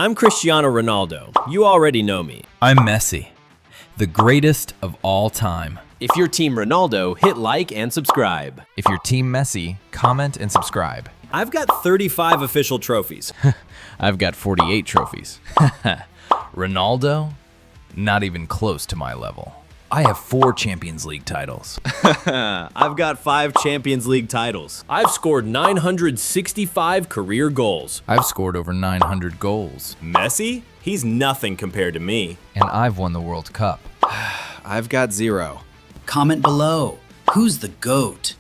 I'm Cristiano Ronaldo. You already know me. I'm Messi, the greatest of all time. If you're Team Ronaldo, hit like and subscribe. If you're Team Messi, comment and subscribe. I've got 35 official trophies. I've got 48 trophies. Ronaldo? Not even close to my level. I have 4 Champions League titles. I've got 5 Champions League titles. I've scored 965 career goals. I've scored over 900 goals. Messi? He's nothing compared to me. And I've won the World Cup. I've got 0. Comment below. Who's the GOAT?